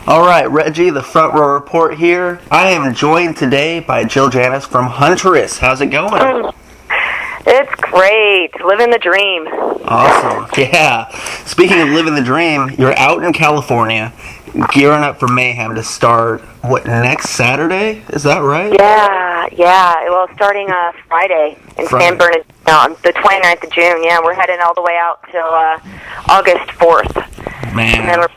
All right, Reggie, the front row report here. I am joined today by Jill Janus from Huntress. How's it going? It's great. Living the dream. Awesome. Yeah. Speaking of living the dream, you're out in California, gearing up for Mayhem to start, next Saturday? Is that right? Yeah. Well, starting Friday in San Bernardino, the 29th of June. Yeah, we're heading all the way out till August 4th. Man. And then we're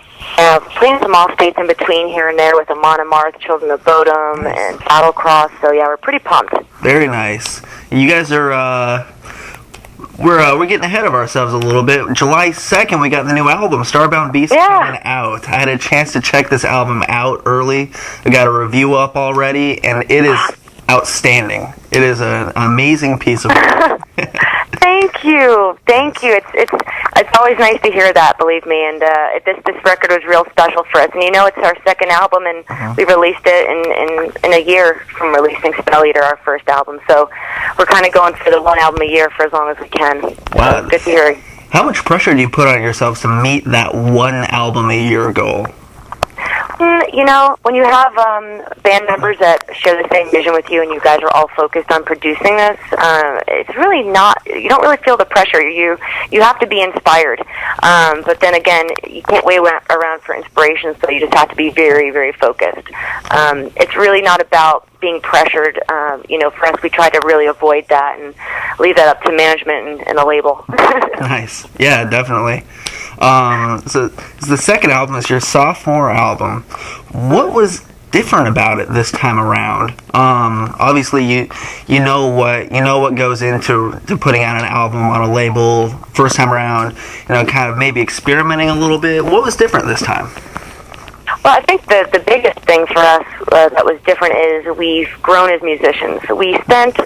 playing some off states in between here and there with Amon Amarth, Children of Bodom, and Battlecross. So yeah, we're pretty pumped. Very nice. You guys are we're getting ahead of ourselves a little bit. July 2nd, we got the new album, Starbound Beast, coming out. I had a chance to check this album out early. I got a review up already, and it is outstanding. It is an amazing piece of work. Thank you. It's always nice to hear that, believe me. And this record was real special for us. And it's our second album, and we released it in a year from releasing Spell Eater, our first album. So we're kind of going for the one album a year for as long as we can. Wow. So good to hear. How much pressure do you put on yourselves to meet that one album a year goal? When you have band members that share the same vision with you and you guys are all focused on producing this, it's really not, you don't really feel the pressure. You have to be inspired. But then again, you can't wait around for inspiration, so you just have to be very, very focused. It's really not about being pressured. For us, we try to really avoid that and leave that up to management and the label. Nice. Yeah, definitely. So the second album is your sophomore album. What was different about it this time around? Obviously, you know what goes into putting out an album on a label first time around. Kind of maybe experimenting a little bit. What was different this time? Well, I think the biggest thing for us that was different is we've grown as musicians. We spent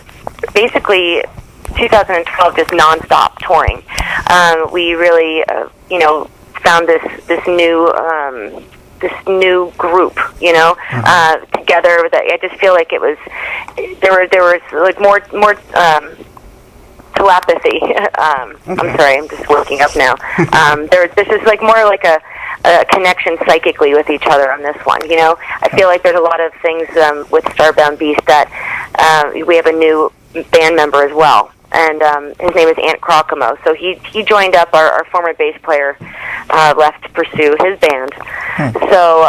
basically 2012 just nonstop touring. We really, found this new group, together. That I just feel like it was there was like more telepathy. I'm sorry, I'm just waking up now. This is like more like a connection psychically with each other on this one. I feel like there's a lot of things with Starbound Beast that we have a new band member as well. And his name is Ant Crocamo. So he joined up. Our former bass player left to pursue his band. So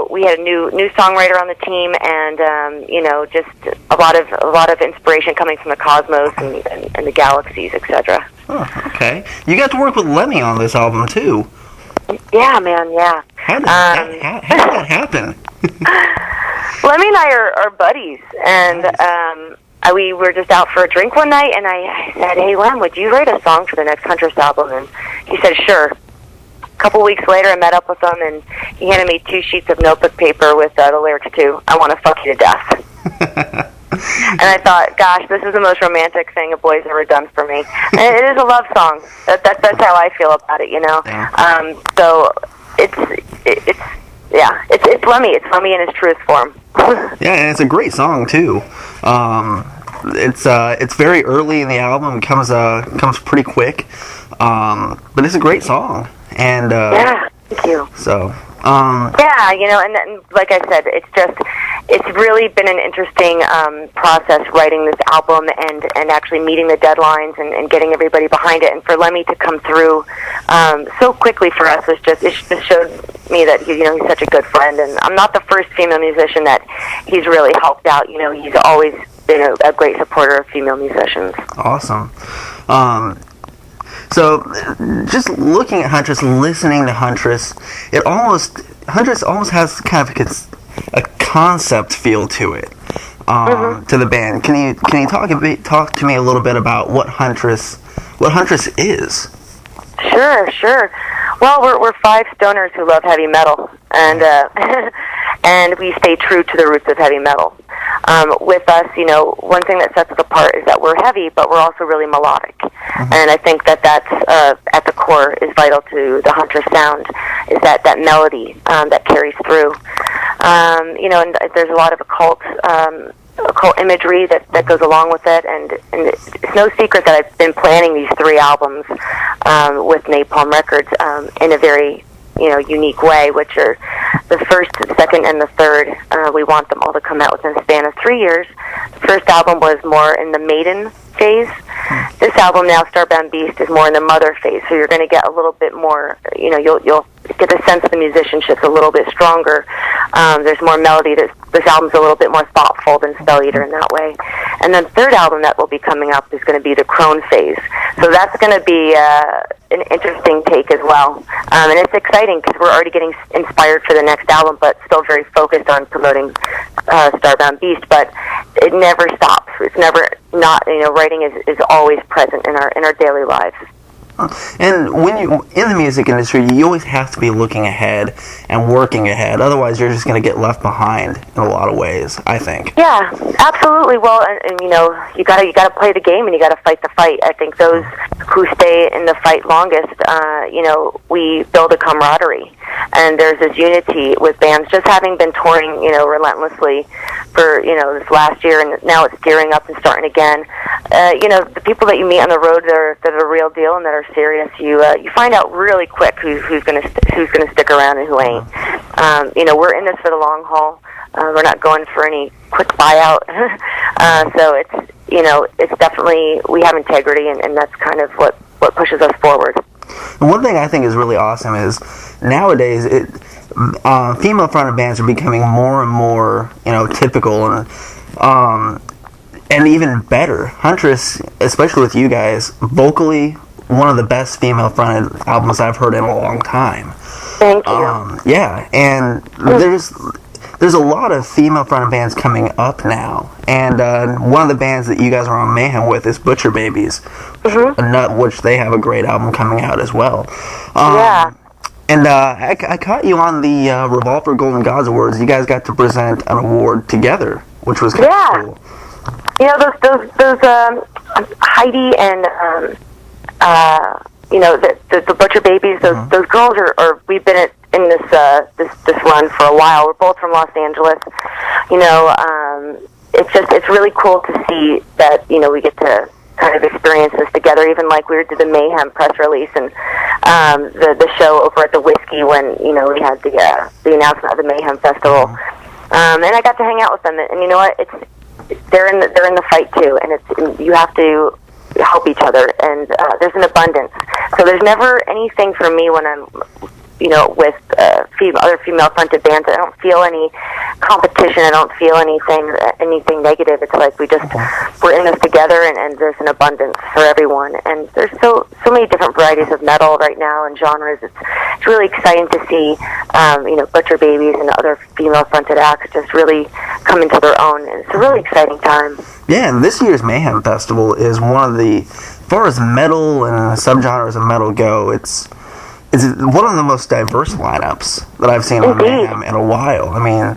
we had a new songwriter on the team, and just a lot of inspiration coming from the cosmos and the galaxies, etc. Oh, okay. You got to work with Lemmy on this album too. Yeah, man. Yeah. How did that happen? Lemmy and I are buddies, and. Nice. We were just out for a drink one night, and I said, "Hey, Lem, would you write a song for the next Huntress album?" And he said, "Sure." A couple weeks later, I met up with him, and he handed me 2 sheets of notebook paper with the lyrics to "I Want to Fuck You to Death." And I thought, gosh, this is the most romantic thing a boy's ever done for me. And it is a love song. That's how I feel about it, Yeah. So it's Lemmy. It's Lemmy in his truest form. Yeah, and it's a great song too. It's very early in the album. It comes pretty quick, but it's a great song. And yeah, thank you. So and like I said, it's really been an interesting process writing this album and actually meeting the deadlines and getting everybody behind it. And for Lemmy to come through so quickly for us it just showed me that he's such a good friend. And I'm not the first female musician that he's really helped out. He's always been a great supporter of female musicians. Awesome. So, just looking at Huntress, listening to Huntress, Huntress almost has kind of a concept feel to it, to the band. Can you talk to me a little bit about what Huntress is? Sure. Well, we're 5 stoners who love heavy metal, and and we stay true to the roots of heavy metal. With us, one thing that sets us apart is that we're heavy, but we're also really melodic. And I think that's at the core is vital to the Huntress sound, is that melody that carries through. And there's a lot of occult imagery that goes along with it, and it's no secret that I've been planning these 3 albums with Napalm Records in a very unique way, which are the first, second, and the third. We want them all to come out within a span of 3 years. The first album was more in the maiden phase. This album now, Starbound Beast, is more in the mother phase. So you're going to get a little bit more, you'll get the sense of the musicianship's a little bit stronger. There's more melody. This album's a little bit more thoughtful than Spell Eater in that way. And then the third album that will be coming up is going to be the Crone phase. So that's going to be an interesting take as well. And it's exciting because we're already getting inspired for the next album, but still very focused on promoting Starbound Beast. But it never stops. It's never not, writing is always present in our daily lives. And when you in the music industry, you always have to be looking ahead and working ahead. Otherwise, you're just going to get left behind in a lot of ways, I think. Yeah, absolutely. Well, and you gotta play the game and you gotta fight the fight. I think those who stay in the fight longest, we build a camaraderie, and there's this unity with bands. Just having been touring, relentlessly for this last year, and now it's gearing up and starting again. The people that you meet on the road that are real deal and that are serious, you find out really quick who's gonna stick around and who ain't. We're in this for the long haul. We're not going for any quick buyout. So it's definitely, we have integrity, and that's kind of what pushes us forward. And one thing I think is really awesome is nowadays female-fronted bands are becoming more and more typical and even better. Huntress, especially with you guys, vocally one of the best female-fronted albums I've heard in a long time. Thank you. Yeah, and there's a lot of female-fronted bands coming up now, and one of the bands that you guys are on Mayhem with is Butcher Babies, which they have a great album coming out as well. Yeah. And I caught you on the Revolver Golden Gods Awards. You guys got to present an award together, which was kind of cool. Those Heidi and the Butcher Babies. Those girls are we've been in this run for a while. We're both from Los Angeles. It's really cool to see that we get to kind of experience this together. Even like we did the Mayhem press release and the show over at the Whiskey when we had the announcement of the Mayhem Festival. And I got to hang out with them, and you know what? They're in the fight too, and you have to help each other, and there's an abundance. So there's never anything for me when I'm with other female-fronted bands. I don't feel any competition. I don't feel anything negative. It's like we're in this together, and there's an abundance for everyone. And there's so many different varieties of metal right now and genres. It's really exciting to see, Butcher Babies and other female-fronted acts just really come into their own. And it's a really exciting time. Yeah, and this year's Mayhem Festival is one of the, as far as metal and subgenres of metal go, it's one of the most diverse lineups that I've seen on Mayhem in a while. I mean,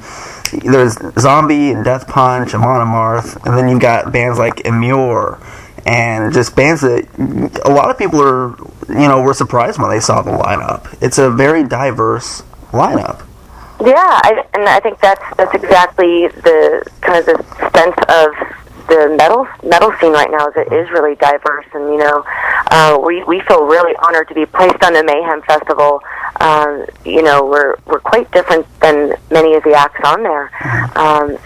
there's Zombie and Death Punch and Monomarth, and then you've got bands like Immure, and just bands that a lot of people were surprised when they saw the lineup. It's a very diverse lineup. Yeah, I think that's exactly the kind of the sense of the metal scene right now. It is really diverse, and we feel really honored to be placed on the Mayhem Festival. We're quite different than many of the acts on there,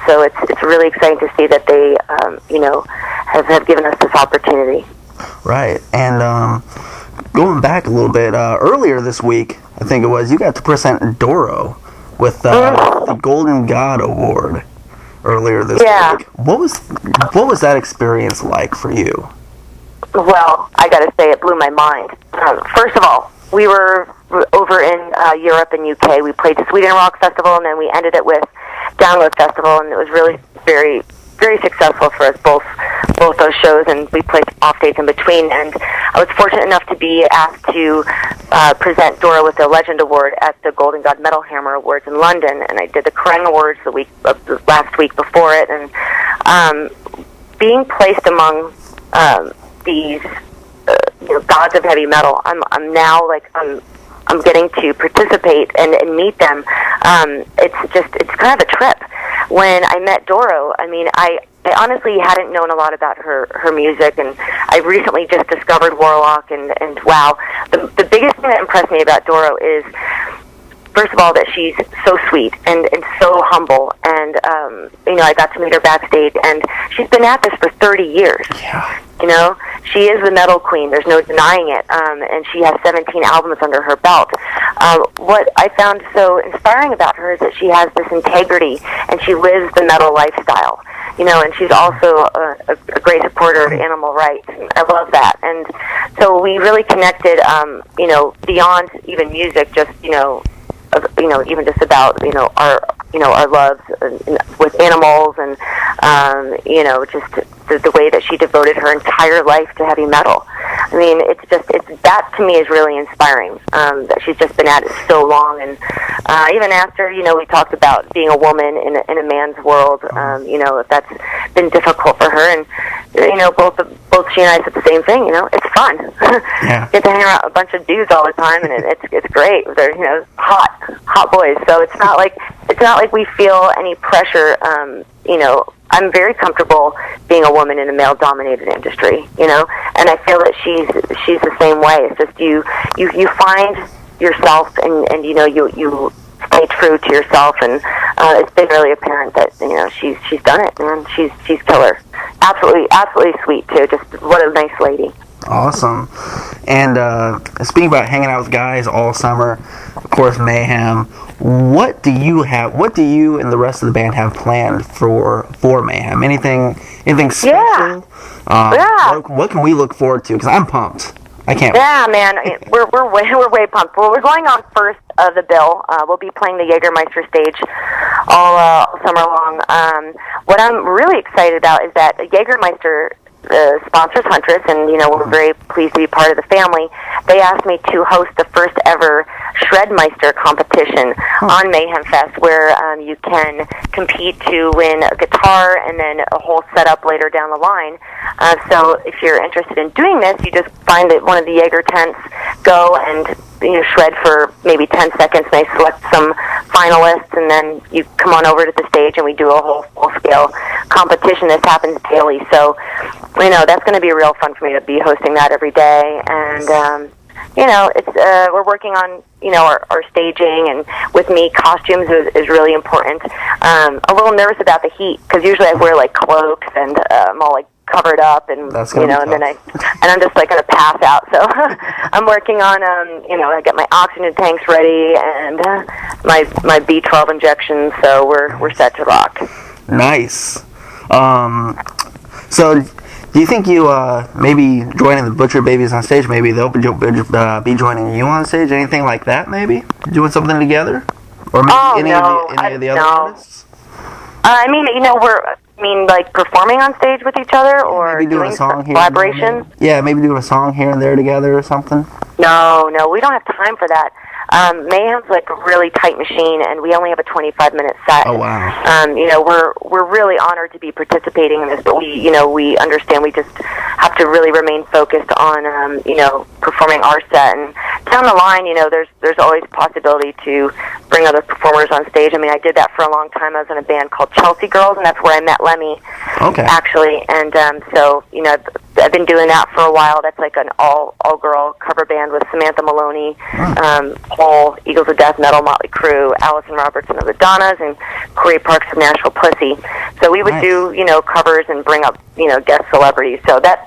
so it's really exciting to see that they have given us this opportunity. Right, and going back a little bit earlier this week, I think it was, you got to present Doro with the Golden God Award earlier this week. What was that experience like for you? Well, I got to say, it blew my mind. First of all, we were over in Europe and UK. We played the Sweden Rock Festival, and then we ended it with Download Festival, and it was really very, very successful for us, both those shows, and we played off dates in between. And I was fortunate enough to be asked to present Doro with the Legend Award at the Golden God Metal Hammer Awards in London, and I did the Kerrang Awards the last week before it, and being placed among these gods of heavy metal, I'm now like I'm getting to participate and meet them. It's kind of a trip. When I met Doro, I mean, I honestly hadn't known a lot about her music, and I recently just discovered Warlock, and wow, the biggest thing that impressed me about Doro is first of all, that she's so sweet and so humble, and I got to meet her backstage, and she's been at this for 30 years. Yeah. She is the metal queen. There's no denying it. And she has 17 albums under her belt. What I found so inspiring about her is that she has this integrity, and she lives the metal lifestyle. And she's also a great supporter of animal rights. I love that. And so we really connected, beyond even music, just, even just about, our loves with animals, and, just the way that she devoted her entire life to heavy metal. I mean, that to me is really inspiring, that she's just been at it so long. And even after, we talked about being a woman in a man's world, if that's been difficult for her. And, both she and I said the same thing, it's fun. Yeah. Get to hang around a bunch of dudes all the time, and it's great. They're, hot boys. So it's not like we feel any pressure, I'm very comfortable being a woman in a male-dominated industry, and I feel that she's the same way. It's just you find yourself, and you stay true to yourself, and it's been really apparent that she's done it, man. She's killer, absolutely sweet too. Just what a nice lady. Awesome. And speaking about hanging out with guys all summer, of course, Mayhem. What do you and the rest of the band have planned for Mayhem? Anything special? Yeah. What can we look forward to? Because I'm pumped. I can't. Yeah, man, we're way pumped. Well, we're going on first of the bill. We'll be playing the Jägermeister stage all summer long. What I'm really excited about is that Jägermeister sponsors Huntress, and we're very pleased to be part of the family. They asked me to host the first ever Shredmeister competition on Mayhem Fest, where you can compete to win a guitar and then a whole setup later down the line. So if you're interested in doing this, you just find that one of the Jaeger tents, go and shred for maybe 10 seconds, and they select some finalists, and then you come on over to the stage, and we do a whole full-scale competition. This happens daily, so that's going to be real fun for me to be hosting that every day. And it's we're working on our staging, and with me, costumes is really important. A little nervous about the heat, because usually I wear like cloaks, and I'm all like covered up, and and then I'm just like gonna pass out. So I'm working on I get my oxygen tanks ready, and my B12 injections. So we're set to rock. Nice. So do you think you maybe joining the Butcher Babies on stage? Maybe they'll be joining you on stage. Anything like that? Maybe doing something together, or maybe any of the other artists. I mean, like performing on stage with each other, or maybe doing a song here collaboration. Yeah, maybe doing a song here and there together or something. No, we don't have time for that. Mayhem's like a really tight machine, and we only have a 25-minute set. Oh wow! We're really honored to be participating in this, but we understand we just have to really remain focused on performing our set. And down the line, there's always a possibility to bring other performers on stage. I mean, I did that for a long time. I was in a band called Chelsea Girls, and that's where I met Lemmy. Okay. Actually, and so I've been doing that for a while. That's like an all-girl cover band with Samantha Maloney, Paul, Eagles of Death Metal, Motley Crue, Allison Robertson of the Donnas, and Corey Parks of Nashville Pussy. So we would do covers and bring up guest celebrities. So that's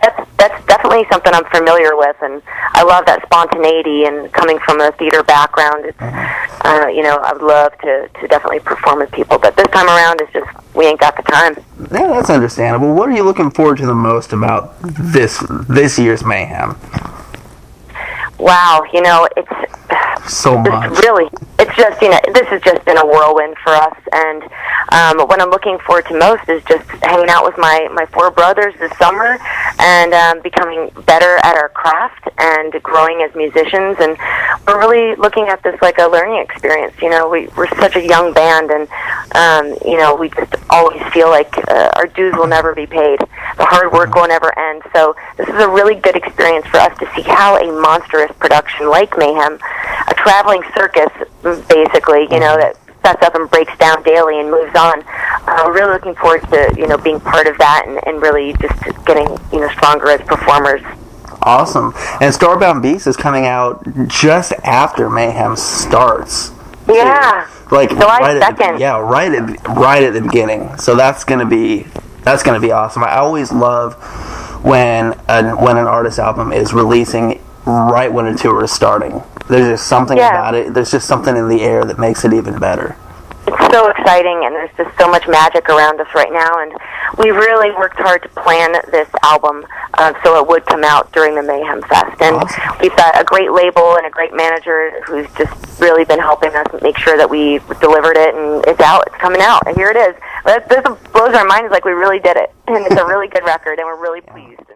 definitely something I'm familiar with, and I love that spontaneity. And coming from a theater background, I would love to definitely perform with people. But this time around, it's just we ain't got the time. Yeah, that's understandable. What are you looking forward to the most about this year's Mayhem? Wow, it's so much. It's just this has just been a whirlwind for us, and what I'm looking forward to most is just hanging out with my four brothers this summer, and becoming better at our craft and growing as musicians. And we're really looking at this like a learning experience. We're such a young band, and we just always feel like our dues will never be paid. The hard work will never end. So this is a really good experience for us to see how a monstrous production like Mayhem, a traveling circus, basically, that sets up and breaks down daily and moves on. We're really looking forward to, being part of that, and really just getting, stronger as performers. Awesome. And Starbound Beast is coming out just after Mayhem starts. Yeah. Like July right 2nd. Right at the beginning. So that's gonna be awesome. I always love when an artist album is releasing right when a tour is starting. There's just something about it. There's just something in the air that makes it even better. It's so exciting, and there's just so much magic around us right now, and we really worked hard to plan this album so it would come out during the Mayhem Fest. And we've got a great label and a great manager who's just really been helping us make sure that we delivered it, and it's out. It's coming out, and here it is. This blows our minds like we really did it, and it's a really good record, and we're really pleased.